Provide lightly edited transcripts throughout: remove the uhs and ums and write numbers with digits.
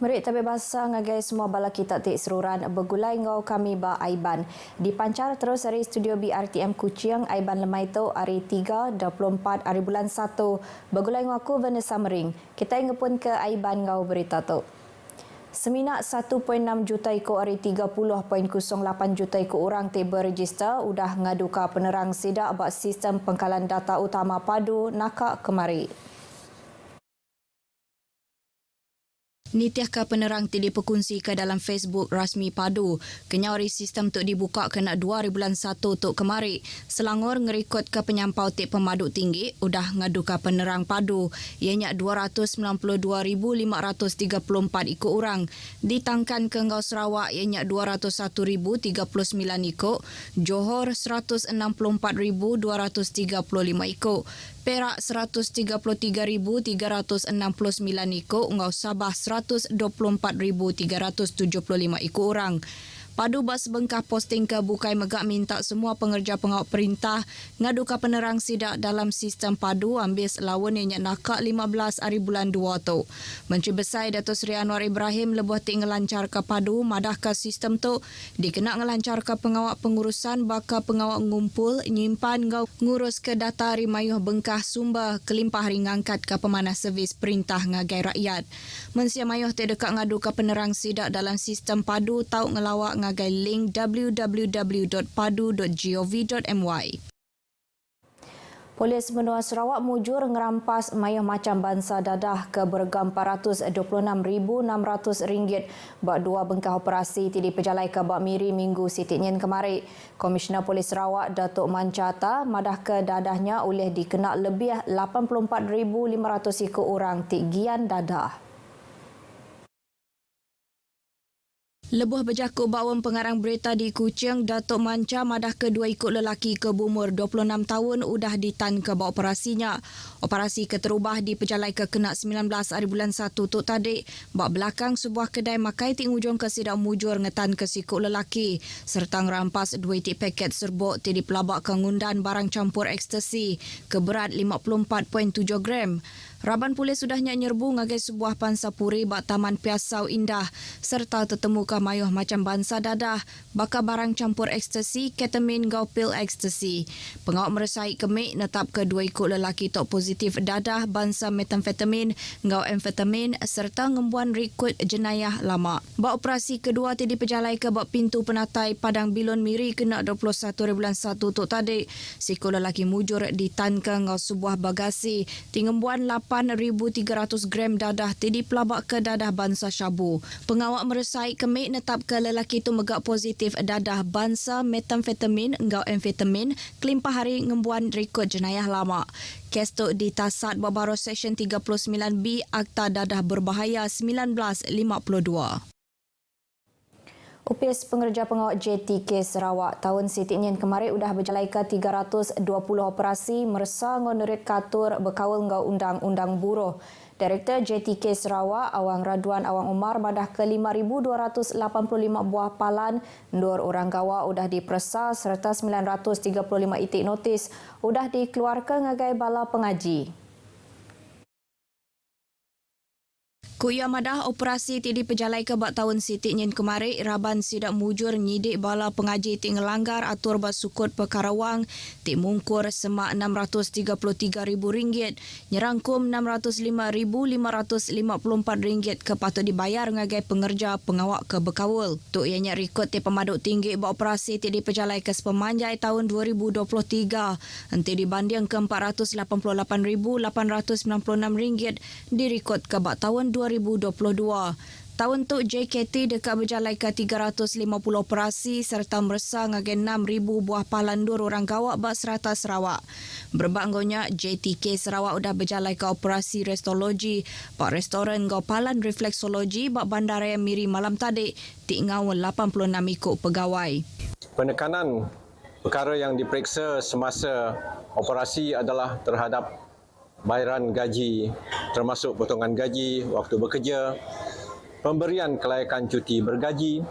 Merik tabir bahasa ngagai semua bala kita tik seruran bergulai ngau kami ba Aiban. Dipancar terus dari studio BRTM Kuching Aiban lemai tu hari 3, 24 hari bulan 1. Bergulai ngau aku Vanessa Mering. Kita ingin ke Aiban ngau berita tu. Seminak 1.6 juta ikut hari 30.08 juta ikut orang tik berregister udah ngaduka penerang sidak bak sistem pengkalan data utama padu nakak kemari. Nitiah penerang tidak diperkongsi ke dalam Facebook rasmi Padu. Kenyawari sistem tu dibuka kena 2 bulan 1 tu kemari. Selangor ngerikut ke penyampau tik pemaduk tinggi udah ngaduka penerang Padu. Ianya 292,534 ikut orang. Ditangkan ke Ngau Sarawak ianya 201,039 ikut. Johor 164,235 ikut. Perak 133,369 ikut. Ngau Sabah 124,375 ikut orang. Padu bas bengkah posting ke bukai megak minta semua pengerja pengawal perintah ngaduka penerang sidak dalam sistem Padu ambil lawan yang nakak 15 hari bulan 2 tu. Menteri Besar Datuk Seri Anwar Ibrahim lebuh tik ngelancar ke Padu madah ke sistem tu dikena ngelancar ke pengawal pengurusan baka pengawal ngumpul nyimpan ngurus ke data rimayuh bengkah sumber kelimpah hari ngangkat ke pemanah servis perintah ngagai rakyat. Mensia mayuh tik dekat ngaduka penerang sidak dalam sistem Padu tau ngelawak ngagai link www.padu.gov.my. Polis Benua Sarawak mujur ngerampas mayuh macam bansa dadah ke bergam RM426,600 bak dua bengkah operasi tidak diperjalai ke Bak Miri minggu sitiknyen kemari. Komisioner Polis Sarawak Datuk Mancata madah ke dadahnya oleh dikena lebih 84,500 ikut orang tigian dadah. Lebuh berjakut bawang pengarang berita di Kuching, Datuk Manca madah kedua ikut lelaki ke berumur 26 tahun udah ditan ke bawah operasinya. Operasi keterubah diperjalai ke kena 19 hari bulan 1 tu tadi. Bak belakang sebuah kedai makai ting ujung ke sidak mujur ngetan ke sikut lelaki. Serta ngerampas 2 tik paket serbuk tik dipelabak ke ngundan barang campur ekstasi ke berat 54.7 gram. Raban polis sudahnya nyerbu ngagai sebuah pansapuri bak Taman Piasau Indah serta tertemu ke mayuh macam bansa dadah, baka barang campur ekstasi, ketamin gau pil ekstasi. Pengawal meresai kemik netap kedua ikut lelaki tok positif dadah bansa metamfetamin, gau amfetamin serta ngembuan rekod jenayah lama. Bak operasi kedua tadi diperjalai ke bak pintu penatai Padang Bilon Miri kena 21 bulan 1 tok tadi. Sikut lelaki mujur ditanka ngau sebuah bagasi, tingembuan 8,300 gram dadah tadi pelabak ke dadah bansa syabu. Pengawal meresai kemik netap ke lelaki itu megak positif dadah bansa metamfetamin, ngau amfetamin, kelimpah hari ngembuan rekod jenayah lama. Kes tu ditasat babaro Seksyen 39B Akta Dadah Berbahaya 1952. Upis pengerja pengawal JTK Sarawak tahun sitiknyen kemarin udah berjalai ke 320 operasi meresa ngonurit katur berkawal ngau undang-undang buruh. Direktur JTK Sarawak Awang Raduan Awang Umar madah ke 5,285 buah palan, 2 orang gawa udah dipersa serta 935 itik notis udah dikeluarkan ngagai bala pengaji. Kuya madah operasi tidak diperjalai ke bak tahun sitiknyen kemarin, Raban sidak mujur nyidik bala pengaji tik ngelanggar atur basukut perkara wang, tik mungkur semak RM633,000, nyerangkum RM605,554 ke patut dibayar ngagai pengerja pengawak ke berkawal. Tuk ianya rekod tik pemaduk tinggi bak operasi tik diperjalai ke sepemanjai tahun 2023, nanti dibanding ke RM488,896 direkod ke bak tahun 2022. Tahun tu JKT dekat berjalai ke 350 operasi serta meresa ngagai 6,000 buah palan 2 orang gawak bak serata Sarawak. Berbanggonya JTK Sarawak udah berjalai ke operasi restologi bak restoran gau palan refleksologi bak Bandaraya Miri malam tadi tik ngawal 86 ikut pegawai. Penekanan perkara yang diperiksa semasa operasi adalah terhadap bayaran gaji termasuk potongan gaji, waktu bekerja, pemberian kelayakan cuti bergaji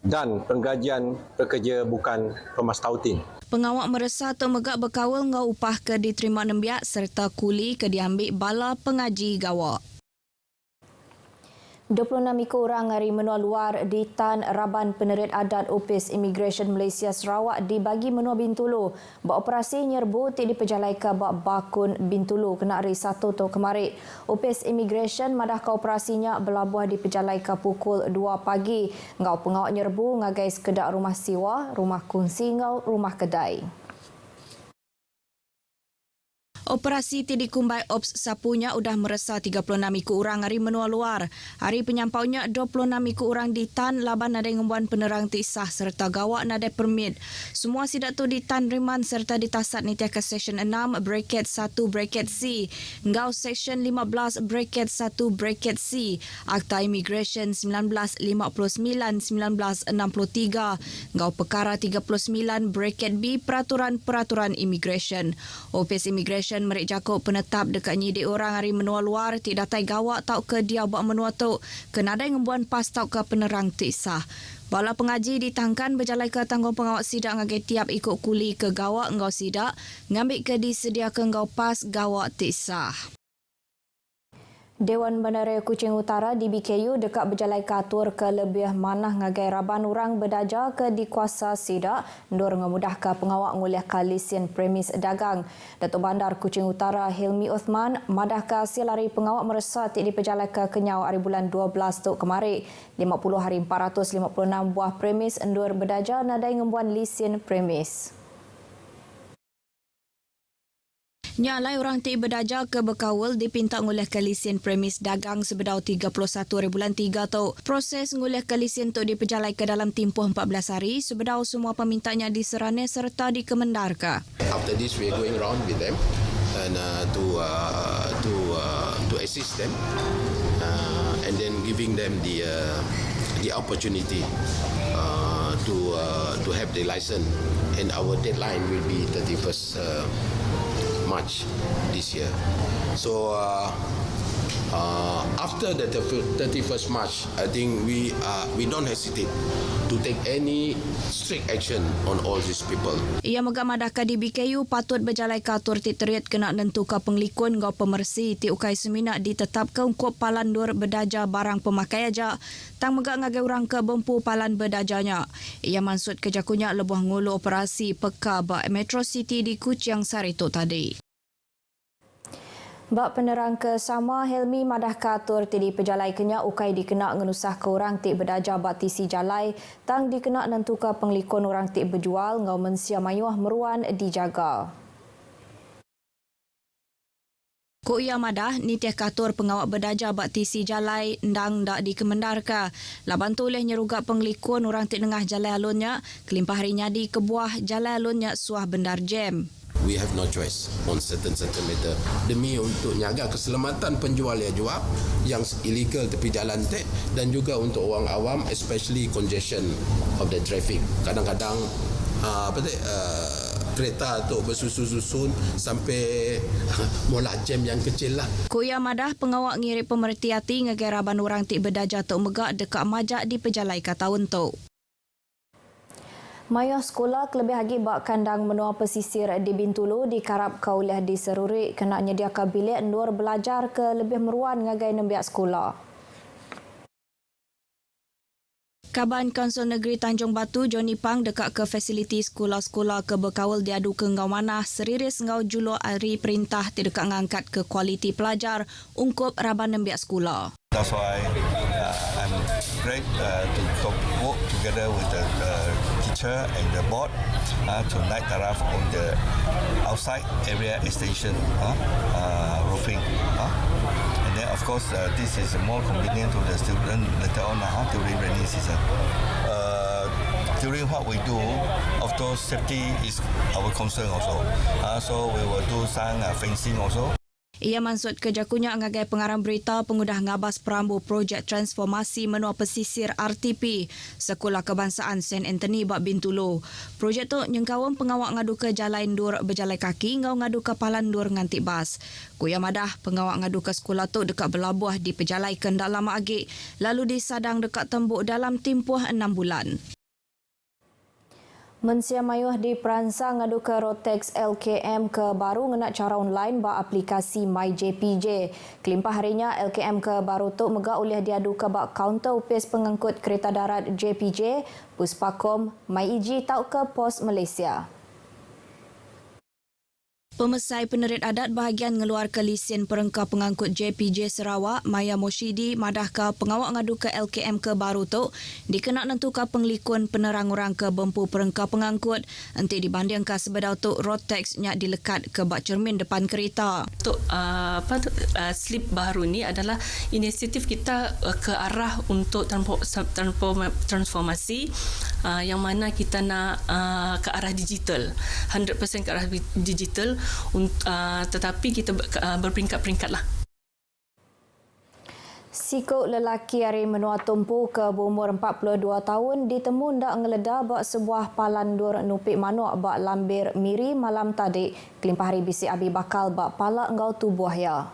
dan penggajian pekerja bukan pemastautin. Pengawak meresa tu megak berkawal ngau upah ke diterima nembiak serta kuli ke diambil bala pengaji gawa. 26 ekor orang dari menua luar di Tan Raban Penerit Adat Opis Immigration Malaysia Sarawak dibagi menua Bintulu. Beroperasi nyerbu ti diperjalai ke Bakun Bintulu kena hari 1 Tok kemarin. Opis Immigration madah ke operasinya berlabuh diperjalai ke pukul 2 pagi. Ngau pengawak nyerbu ngagai sekedar rumah siwa, rumah kongsi ngau rumah kedai. Operasi Tidikumbai Ops Sapunya udah meresa 36 ekor orang hari menua luar. Hari penyampaunya 26 ekor orang di Tan Laban nadai ngembuan penerang tisah serta gawak nadai permit. Semua sidak tu di Tan Riman serta ditasat nitiah ke Seksyen 6 Bracket 1 Bracket C. Ngau Seksyen 15 Bracket 1 Bracket C. Akta Immigration 1959-1963. Ngau Perkara 39 Bracket B Peraturan-Peraturan Immigration. Opis Immigration merik jakuk penetap dekat nyidik orang hari menua luar tidak datai gawak tau ke dia buat menua tu kenadai ngembuan pas tau ke penerang tisah. Bala pengaji ditangkan berjalai ke tanggung pengawak sidak ngagai tiap ikut kuli ke gawak ngau sidak ngambil ke disediakan ngau pas gawak tisah. Dewan Bandaraya Kuching Utara di BKU dekat berjalai katur ke lebih manah ngagai raban orang berdaja ke dikuasa sidak ndur ngemudah ke pengawak nguliah ke lesen premis dagang. Datuk Bandar Kuching Utara Hilmi Uthman madah ke hasil hari pengawak meresat di berjalai ke Kenyau hari bulan 12 Tok kemarin. 50 hari 456 buah premis ndur berdaja nadai ngembuan lesen premis. Nyalai orang ti berdaja ke Bekawal dipinta nguliah ke lesen premis dagang sebedau 31 hari bulan 3 tu. Proses nguliah ke lesen tu diperjalai ke dalam tempoh 14 hari sebedau semua pemintanya diserane serta dikemendarka. After this we are going round with them and to assist them and then giving them the opportunity to have the license, and our deadline will be 31st March this year. So after the 31st March, I think we don't hesitate to take any strict action on all these people. Ia megamadahkan di BKU patut berjalai katur ti teriat kena nentuka penglikun ngau pemersi ti ukai semina ditetapkan kuop palandur berdaja barang pemakai aja tang megak ngagai orang ke bempu palan berdajanya. Ia maksud kejakunya lebuh ngulu operasi peka ba Metro City di Kuching Sarito tadi. Bak penerang ke sama Helmi madah katur tidi pejalai kenya ukai dikena ngenusah ke orang tik berdaja batisi jalai tang dikena nentuka penglikun orang tik berjual ngau mensia mayuah meruan dijaga. Ko ia madah nitiah katur pengawak berdaja batisi jalai ndang dak dikemendarka. Laban tu oleh nyeruga penglikun orang tik nengah jalai alunnya kelimpah hari nyadi kebuah jalai alunnya suah bendar jam. We have no choice on certain matter demi untuk jaga keselamatan penjual yang jual yang illegal tepi jalan tek dan juga untuk orang awam, especially congestion of the traffic. Kadang-kadang kereta tu bersusun-susun sampai mula jam yang kecil lah. Kuya madah pengawak ngirip pemerhati hati ngagai raban orang tik berdaja tok megak dekat majak di pejalai ka tahun tu. Mayah sekolah kelebih lagi bak kandang menua pesisir di Bintulu dikarap kauliah di Serurik kena nyediakan bilik nur belajar ke lebih meruan ngagai nembiak sekolah. Kaban Kaunsil Negeri Tanjung Batu Johnny Pang dekat ke fasiliti sekolah-sekolah ke Bekawal diadu ke ngau manah seriris ngau juluk hari perintah tidak ngangkat ke kualiti pelajar ungkup raban nembiak sekolah. That's why I'm great to work together with the teacher and the board to night taraf on the outside area extension roofing. And then of course this is more convenient to the student later on during rainy season. During what we do, of course safety is our concern also. So we will do some fencing also. Ia maksud kejakunya ngagai pengarang berita pengudah ngabas perambu projek transformasi menua pesisir RTP Sekolah Kebangsaan St. Anthony bak Bintulu. Projek tu nyengkawang pengawak ngadu ke jalan dur berjalai kaki ngau ngadu ke palan dur nganti bas. Kuya madah pengawak ngadu ke sekolah tu dekat berlabuh di pejalai kendak lama agi lalu disadang dekat tembuk dalam tempoh 6 bulan. Mensia mayuh di peransang ngadu ke Rotex LKM ke baru ngenak cara online ba aplikasi MyJPJ. Kelimpah harinya LKM ke baru tu mega oleh diadu ke bak kaunter upis pengangkut kereta darat JPJ, Puspakom, MyEG tau ke Pos Malaysia. Pemesai penerit adat bahagian ngeluar ke lesen perengkah pengangkut JPJ Sarawak, Maya Moshidi, madahkah pengawak ngadu ke LKM ke baru tu dikenak nentukan penglikun penerang orang ke bempu perengkah pengangkut nanti dibandingkan sebedau tu Rotex nyak dilekat ke bak cermin depan kereta. Untuk slip baru ni adalah inisiatif kita ke arah untuk transformasi yang mana kita nak ke arah digital, 100% ke arah digital. Tetapi kita berperingkat-peringkat lah. Sikuk lelaki hari menua tumpu ke berumur 42 tahun ditemu ndak ngeledah bak sebuah palandur nupik manuk bak Lambir Miri malam tadi. Kelimpah hari bisi abi bakal bak pala engau tubuh ya.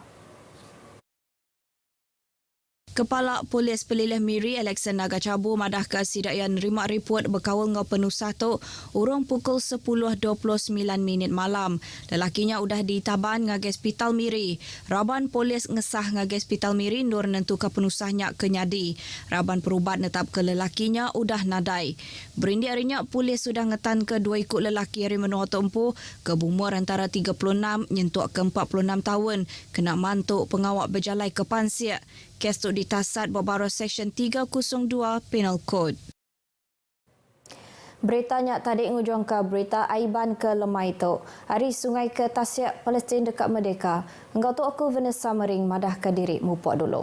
Kepala Polis Pelilih Miri Alexander Nagacabu madahkah sidayan nerima report berkawal ngau penusah tu urung pukul 10.29 malam. Lelakinya udah ditaban ngagai Hospital Miri. Raban Polis ngesah ngagai Hospital Miri nur nentukan penusahnya ke nyadi. Raban perubat netap ke lelakinya udah nadai. Berindi harinya Polis sudah ngetan ke dua ikut lelaki hari menua tempuh ke berumur antara 36 nyentuk ke 46 tahun kena mantuk pengawak berjalai ke Pansiak. Kes tu ditasat berbaros Seksyen 302 Penal Code. Beritanya tadi ngujung ke berita aiban ke lemai tu. Hari sungai ke Tasyak Palestin dekat Merdeka. Engkau tu aku Vanessa Mering madah ke diri mupok dulu.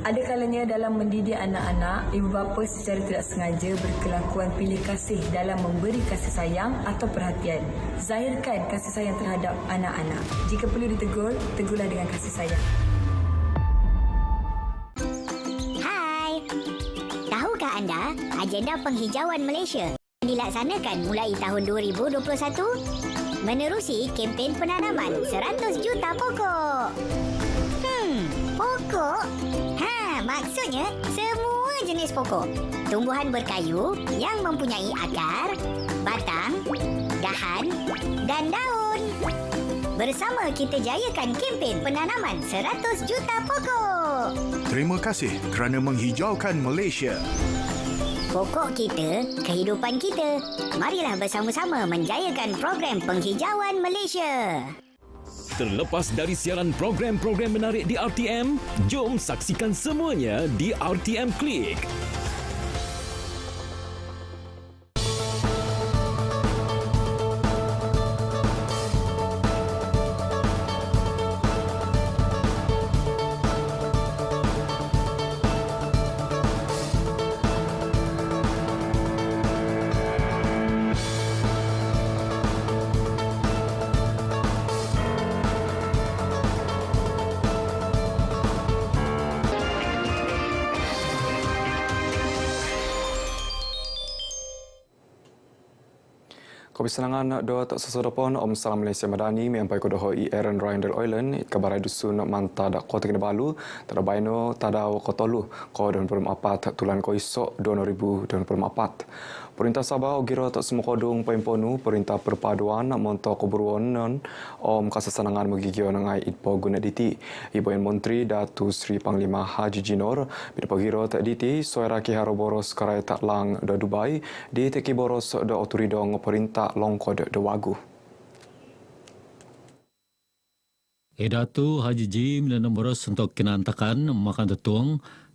Ada kalanya dalam mendidik anak-anak, ibu bapa secara tidak sengaja berkelakuan pilih kasih dalam memberi kasih sayang atau perhatian. Zahirkan kasih sayang terhadap anak-anak. Jika perlu ditegur, tegurlah dengan kasih sayang. Hai, tahukah anda agenda penghijauan Malaysia dilaksanakan mulai tahun 2021? Menerusi kempen penanaman 100 juta pokok. Pokok? Maksudnya semua jenis pokok. Tumbuhan berkayu yang mempunyai akar, batang, dahan dan daun. Bersama kita jayakan kempen penanaman 100 juta pokok. Terima kasih kerana menghijaukan Malaysia. Pokok kita, kehidupan kita. Marilah bersama-sama menjayakan program penghijauan Malaysia. Terlepas dari siaran program-program menarik di RTM, jom saksikan semuanya di RTM Klik. Kebisangan do tak sesodopon Om Salam Malaysia Madani mempai kodoho i Aaron Rindle Oilen kabarai dusun manta dak Kota Kinabalu terabaino tadau kotolu ko 24 tulan ko isok 2024. Perintah Sabah ogiro tak semua kodung pemponu perintah perpaduan montok keburuan Om kasasanangan megigio nangai itpo guna diti. Ibu Menteri Datu Sri Panglima Haji Jinor bila pagiro tak diti soera ki haroboros karai tak lang do Dubai di teki boros do oturidong perintah longkod do wagu. Datu Haji Jim dan boros untuk kinantakan makan tetuang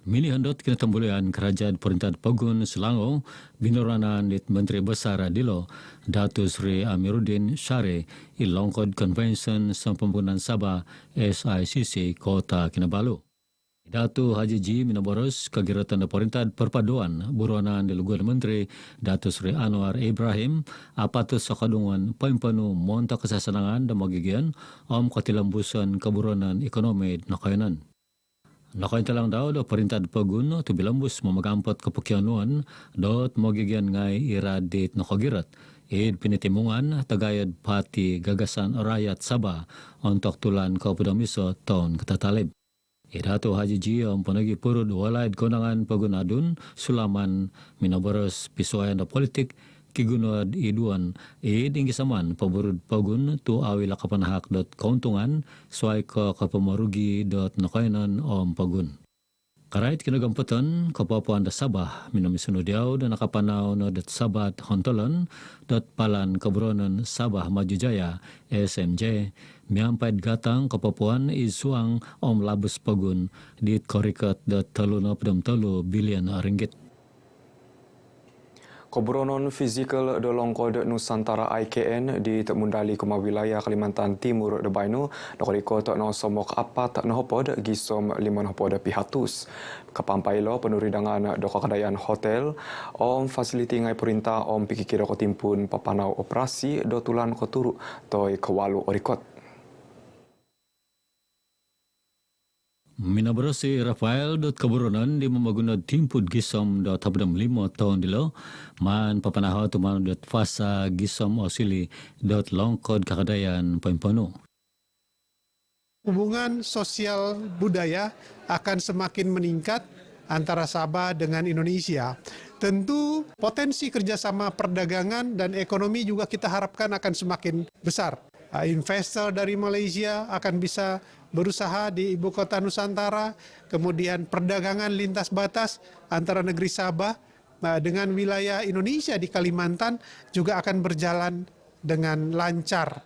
mili handot kena tembulian kerajaan perintah Pagun Selangor binuranan dit Menteri Besar Dilo Datu Sri Amiruddin Syareh i Longkod Convention Sempempunan Sabah SICC Kota Kinabalu. Datu Haji Ji Minaboros kagiratan perintah perpaduan buruanan di Luguan Menteri Datu Sri Anwar Ibrahim apatus sakadungan pempenu monta kesasanangan dan magigian om katilambusan keburuanan ekonomi nakayanan. Nakain talang daw do perintah Pagun tu bilambus memagampot kepukianuan dot magigian ngai iradit nakagirat. Pinitimungan tagayad pati gagasan rakyat Sabah untuk tulan kaupudamiso tahun ketatalib. Datu Haji Ji ang panagi purud walaid konangan pagunadun sulaman minaboros pisuayan da politik kigunuad iduan tinggi saman paburud pagun tu awila kapanahak dot kauntungan suai ka kapamarugi dot nakainan om pagun. Karait kinagamputan kapapuan da Sabah minamisunudiaw da nakapanaw na dat Sabat Hontolan dot palan kaburonan Sabah Majujaya SMJ miampait gatang kapapuan isuang om labus pagun dit korikat dot 3.3 bilion ringgit. Keburonan fizikal do Longkod Nusantara IKN di Temundali Kuma Wilayah Kalimantan Timur de Bainu nakoriko tok no somok apat no hopod gisom 5 hopod pihatus. Kapampailo penuridangan do kakadayan hotel om fasiliti ngai perintah om pikikira ko timpun papanau operasi do tulan ko turu toy kewalu orikot. Minabrasi Rafael dot keburonan di memagunad timpud gisom dot habdam 5 tahun dilo man papanaho tuman dot fasa gisom osili dot Longkod kakadayan pemponu. Hubungan sosial budaya akan semakin meningkat antara Sabah dengan Indonesia. Tentu potensi kerjasama perdagangan dan ekonomi juga kita harapkan akan semakin besar. Investor dari Malaysia akan bisa berusaha di ibu kota Nusantara, kemudian perdagangan lintas batas antara negeri Sabah dengan wilayah Indonesia di Kalimantan juga akan berjalan dengan lancar.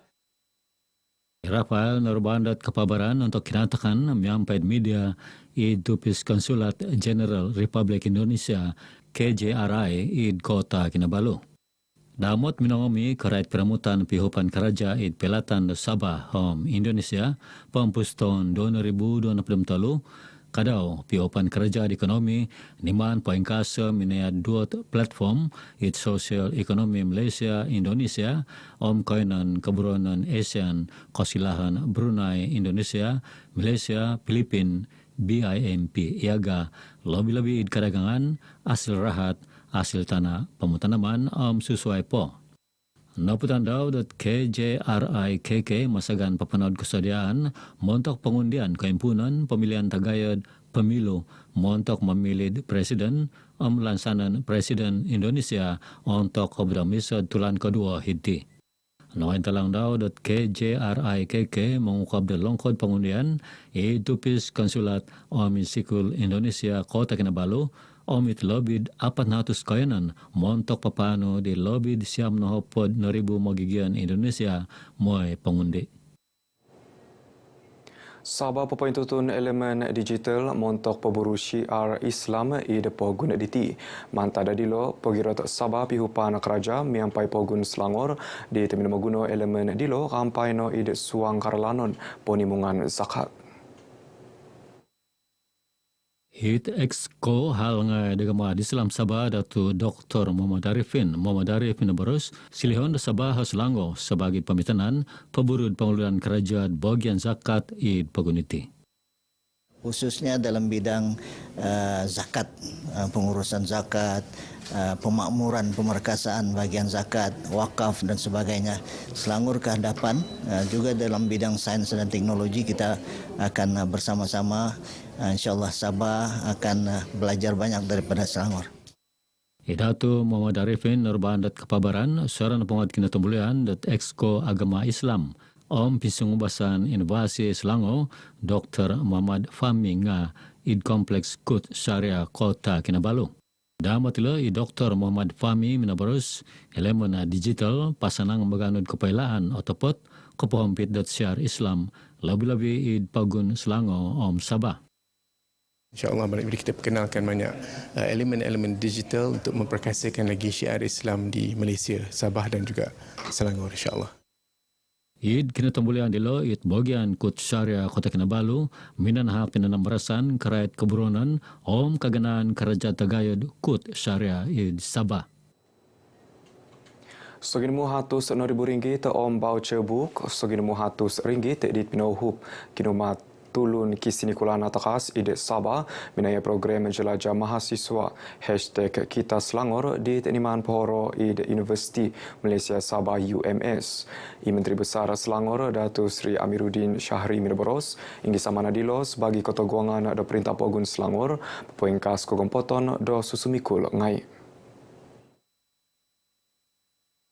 Rafael Norbandat kapabaran untuk kinatakan menyampaikan media Dupis Konsulat Jenderal Republik Indonesia KJRI id Kota Kinabalu. Damot minangomi karait peramutan pihupan keraja id pelatan Sabah Home Indonesia pampuston 2023 kadau pihupan keraja di ekonomi niman poingkasa minaya dua platform id Social Economy Malaysia Indonesia om kainan keburonan ASEAN Kosilahan Brunei Indonesia Malaysia Filipin BIMP iaga lebih-lebih id kadagangan asil rahat hasil tanah pemutanaman sesuai po. Naputan daw dat KJRIKK masagan papanod kusadiaan montok pengundian keimpunan pemilihan tagayad pemilu montok memilih presiden lansanan presiden Indonesia untuk keberamisad tulan kedua hiti. Noin talang daw dat KJRIKK mengungkap da Longkod pengundian Dupis Konsulat Sikul Indonesia Kota Kinabalu omit lobid 400 kayanan montok papano di lobid siam no hopod 1,000 magigian Indonesia moy pengundi. Sabah pepointutun elemen digital montok peburu syiar Islam i depo guna diti. Manta dadilo pegirot Sabah pihupan keraja miampai pogun Selangor di temina maguno elemen dilo kampai no ide suang karlanon ponimungan zakat. Hit exco hal ngai degama di Selam Sabah Datu Dr. Muhammad Arifin Barus silihon Sabah Selangor sebagai pemitanan peburud pengeluaran kerajaan bagian zakat id paguniti. khususnya dalam bidang zakat, pengurusan zakat, pemakmuran, pemerkasaan bagian zakat, wakaf dan sebagainya. Selangor ke hadapan juga dalam bidang sains dan teknologi kita akan bersama-sama, insyaAllah Sabah akan belajar banyak daripada Selangor. Idatu Muhammad Arifin Nurban dat Kepabaran, seorang penguat kina tembulian dat Exco Agama Islam. Om Pisung Ubasan Inovasi Selangor, Dr. Muhammad Fahmi nga id Kompleks Kut Syariah Kota Kinabalu. Damatila i Dr. Muhammad Fahmi minabarus elemen digital pasanang maganud kepailaan otopot kepohompit.syar Islam lebih-lebih id Pagun Selangor Om Sabah. InsyaAllah mari kita perkenalkan banyak elemen-elemen digital untuk memperkasakan lagi syiar Islam di Malaysia, Sabah dan juga Selangor insyaAllah. Id kena tembulian dilo id bagian Kut Syariah Kota Kinabalu minan hak tinanam berasan kerait keburonan om kaganaan kerajaan Tagayud Kut Syariah id Sabah. Soginmu hatus RM6,000 om voucher book, soginmu hatus ringgit di pinauhup kinumat tulun kisini kulana takas ide Sabah minaya program jelajah mahasiswa #kita Selangor di Teniman Pohoro ide Universiti Malaysia Sabah UMS. Menteri Besar Selangor Datuk Seri Amiruddin Syahri Minaboros inggi samana dilo sebagai Ketua Guangan do Perintah Pogun Selangor poingkas kogompoton do susumikul ngai.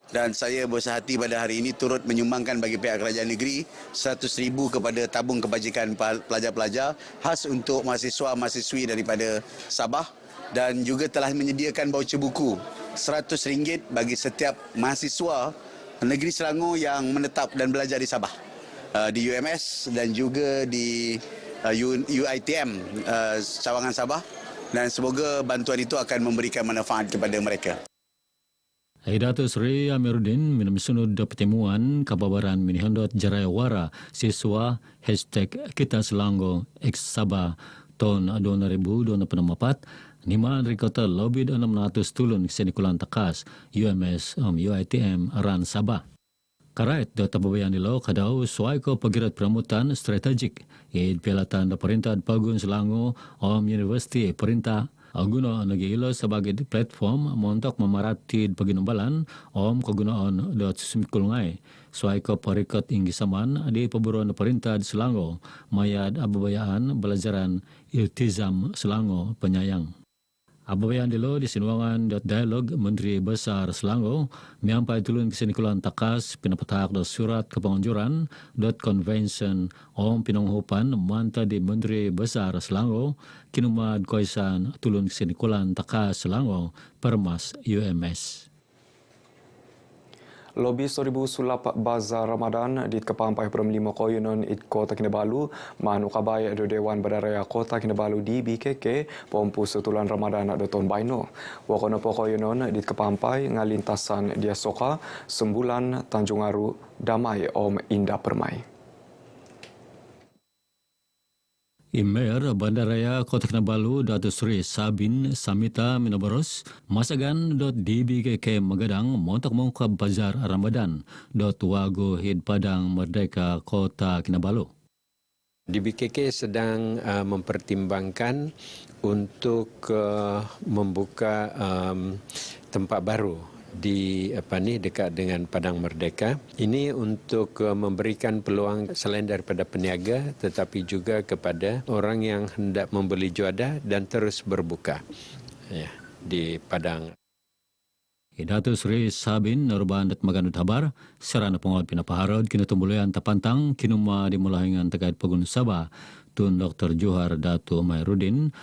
Dan saya berusaha hati pada hari ini turut menyumbangkan bagi pihak kerajaan negeri 100,000 kepada tabung kebajikan pelajar-pelajar khas untuk mahasiswa-mahasiswi daripada Sabah dan juga telah menyediakan voucher buku RM100 bagi setiap mahasiswa negeri Selangor yang menetap dan belajar di Sabah, di UMS dan juga di UiTM Cawangan Sabah, dan semoga bantuan itu akan memberikan manfaat kepada mereka. Datuk Seri Amiruddin minamsunud da pertemuan kababaran minihandot jaraya wara siswa #kita Selangor X Sabah tahun 2024 Nima Rikota lebih 600 tulun kesenikulan takas UMS UiTM Ran Sabah. Karait da tababayan dilo kadau suai ko pagirat pramutan strategik iid pelatan da Perintah Pagun Selangor Universiti Perintah guna nagilo sebagai platform untuk memarati paginumbalan kegunaan dot semikul ngai suai ko parikat inggi saman di peburuan Perintah di Selangor mayad ababayaan belajaran iltizam Selangor penyayang. Ababayaan dilo di sinuangan dialog Menteri Besar Selangor miampai tulun kesenikulan takas pinapatak do surat kepenganjuran convention pinanghupan manta di Menteri Besar Selangor kinumad koisan tulun kesenikulan takas Selangor Permas UMS. Lobi 1000 sulap bazar Ramadan di Kepampai Perlima Koyunon it Kota Kinabalu manu kabai do Dewan Bandaraya Kota Kinabalu di BKK pompu setulan Ramadan do tahun baino. Wakono Koyunon di Kepampai ngalintasan dia soka sembulan Tanjung Aru damai Indah Permai. Mayor Bandaraya Kota Kinabalu Datuk Seri Sabin Samita Minaboros masagan .dbkk Magadang montak mongkab bazar Ramadan .wago hid Padang Merdeka Kota Kinabalu. DBKK sedang mempertimbangkan untuk membuka tempat baru di dekat dengan Padang Merdeka. Ini untuk memberikan peluang selain daripada peniaga tetapi juga kepada orang yang hendak membeli juadah dan terus berbuka di Padang. Datuk Seri Sabin Nurban dat Maganut Habar serana penguat pinapaharod kina tumbulian tapantang kinuma dimulahingan terkait Pagun Sabah Tun Dr. Johar Datu Mayruddin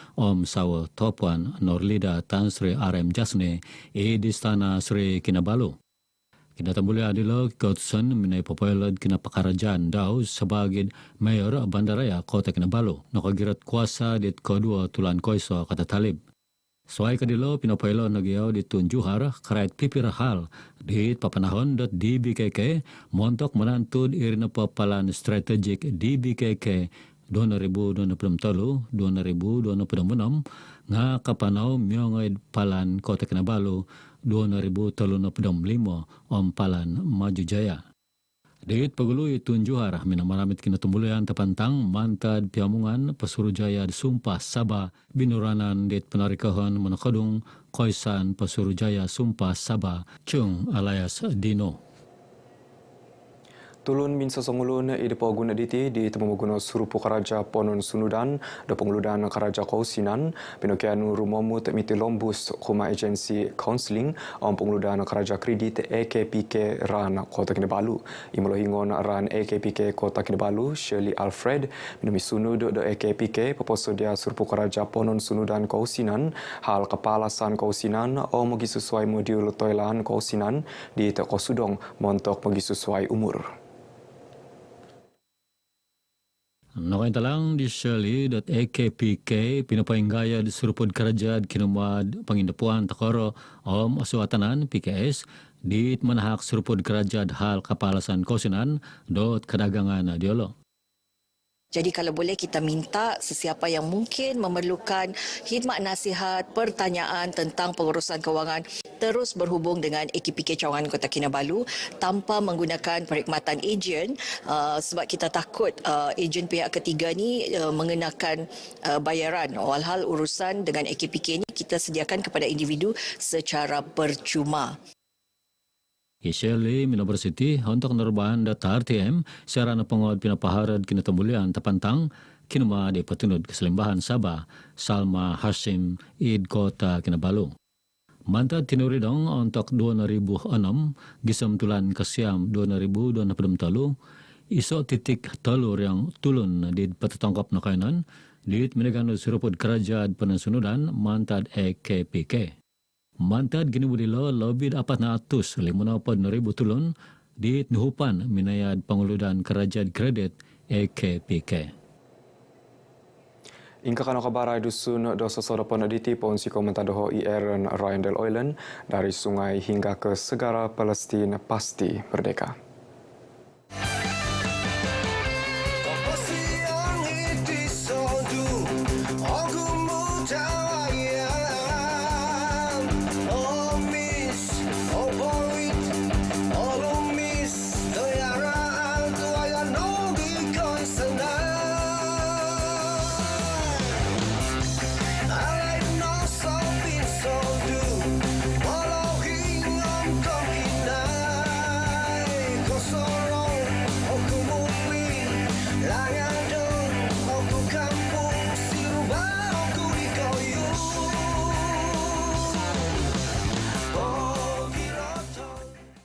Sawa Topuan Norlida Tan Sri RM Jasne di Istana Sri Kinabalu. Kina tambulia adilo keputusan minai popolod kina pakarajaan daw sebagai Mayor Bandaraya Kota Kinabalu nakagirat kuasa di kedua tulan koiso kata talib. Soai kadilo pinopailo nagyaw di Tun Johar karait pipir hal di papanahon .dbkk montok menantud irina papalan strategik DBKK 2023-2026 nga kapanaw miyongay palan Kota Kinabalu 2035 palan Maju Jaya. Dit pagului tunjuhar minamaramit kina tumbulian tapantang mantad piamungan Pesurujaya Sumpah Sabah binuranan dit penarikahan manakadung Koisan Pesurujaya Sumpah Sabah Chung alias Dino. Tulun min sesongulun idepo guna diti di temu guna surupu karaja Ponon Sunudan do penguludan karaja Kausinan pinokian rumomu temiti lombus kuma agensi counseling om penguludan karaja kredit AKPK ran Kota Kinabalu imolohingon ran AKPK Kota Kinabalu Shirley Alfred minumi sunud do AKPK poposodia surupu karaja Ponon Sunudan Kausinan hal kepalasan Kausinan om magi sesuai modul toilan Kausinan di Teko Sudong montok magi sesuai umur. Nokain talang di Shirley.akpk pinapainggaya di surupod kerajaan kinumad pangindapuan takoro om asuatanan PKS di manahak surupod kerajaan hal kapalasan Kausinan dot kedagangan diolo. Jadi kalau boleh kita minta sesiapa yang mungkin memerlukan khidmat nasihat, pertanyaan tentang pengurusan kewangan terus berhubung dengan AKPK Cawangan Kota Kinabalu tanpa menggunakan perkhidmatan ejen sebab kita takut ejen pihak ketiga ni mengenakan bayaran. Walhal urusan dengan AKPK ni kita sediakan kepada individu secara percuma. Shirley University untuk nerbahan data RTM sarana pengawal pinapaharad kinatambulian tapantang kinuma di petunud keselimbahan Sabah Salma Hashim Id Kota Kinabalu. Mantad tinuridong untuk 2006 gisam tulan kesiam 2023 iso titik telur yang tulun di petetongkap nakainan di menegan surupod kerajaan penasunudan mantad AKPK. Mantad gini budilo lebih 450,000 tulun di nuhupan minayad panguludan kerajaan kredit AKPK. Ingka kano kabarai dusun dosa sodapan aditi ponsi komentadoho IR Ryan Del Oilen dari sungai hingga ke segara Palestin pasti merdeka.